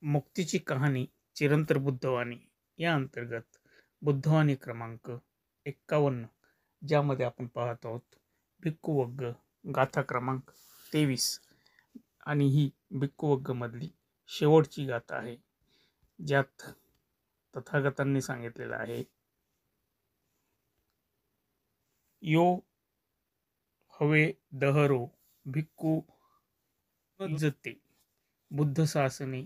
मुक्तीची कहाणी चिरंतर बुद्धवाणी या अंतर्गत बुद्धवाणी क्रमांक 51, ज्यामध्ये आपण पाहत आहोत भिक्खू वग्ग गाथा क्रमांक 23. आणि ही भिक्खू वग्ग मधली शेवटची गाथा आहे, ज्यात तथागतांनी सांगितलेलं आहे, यो हवे दहरो भिक्खू जते बुद्ध शासने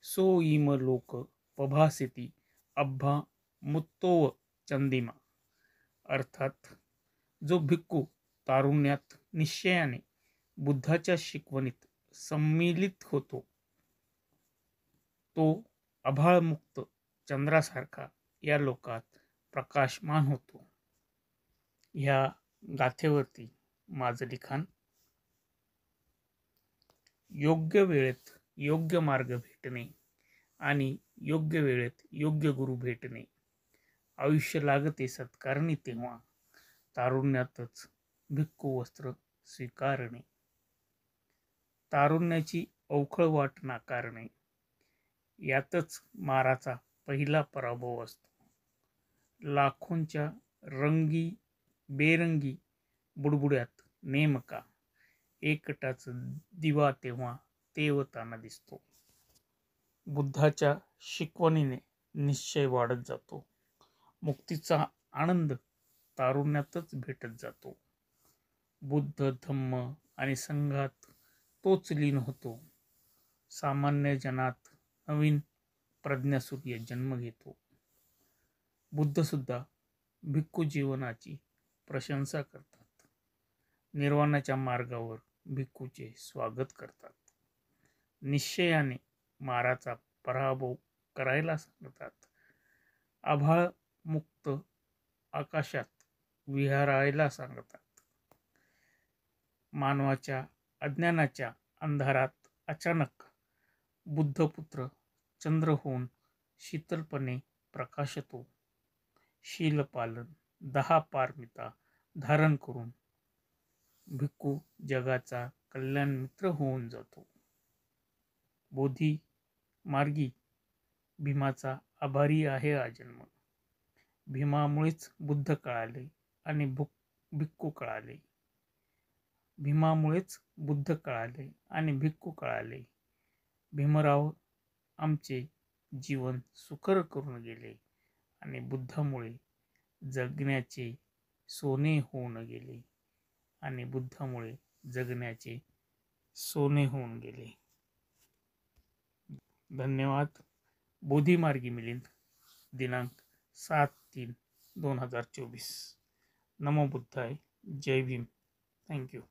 सो इम लोक पभासिती अब्भा मुत्तोव चंदिमा. अर्थात जो भिक्खू तारुण्यात निश्चयाने बुद्धाच्या शिकवणीत सम्मिलित होतो तो आभाळमुक्त चंद्रासारखा या लोकात प्रकाशमान होतो. ह्या गाथेवरती माझं लिखाण. योग्य वेळेत योग्य मार्ग भेटणे आणि योग्य वेळेत योग्य गुरु भेटणे. आयुष्य लागते सत्कारणी तेव्हा तारुण्यातच भिक्खू वस्त्र स्वीकारणे. तारुण्याची अवखळ वाट नाकारणे यातच माराचा पहिला पराभव असतो. लाखोंच्या रंगी बेरंगी बुडबुड्यात नेमका एकटाच दिवा तेव्हा तेवताना दिसतो. बुद्धाच्या शिकवणीने निश्चय वाढत जातो. मुक्तीचा आनंद तारुण्यातच भेटत जातो. बुद्ध धम्म आणि संघात तोच लीन होतो. सामान्य जनात नवीन प्रज्ञासूर्य जन्म घेतो. बुद्ध सुद्धा भिक्खू जीवनाची प्रशंसा करतात. निर्वाणाच्या मार्गावर भिक्खूचे स्वागत करतात. निश्चयाने माराचा पराभव करायला सांगतात. आभाळ मुक्त आकाशात विहारायला सांगतात. मानवाच्या अज्ञानाच्या अंधारात अचानक बुद्धपुत्र चंद्र होऊन शीतलपणे प्रकाशतो. शीलपालन 10 पारमिता धारण करून भिक्खू जगाचा कल्याण मित्र होऊन जातो. बोधी मार्गी भीमाचा आभारी आहे आजन्म. भीमामुळेच बुद्ध कळाले आणि भिक्खू कळाले. भीमामुळेच बुद्ध कळाले आणि भिक्खू कळाले. भीमराव आमचे जीवन सुकर करून गेले आणि बुद्धामुळे जगण्याचे सोने होऊन गेले आणि बुद्धामुळे जगण्याचे सोने होऊन गेले. धन्यवाद. बोधीमार्गी मिलिंद, दिनांक 7/3/2024. नमो बुद्धाय. जय भीम. थँक्यू.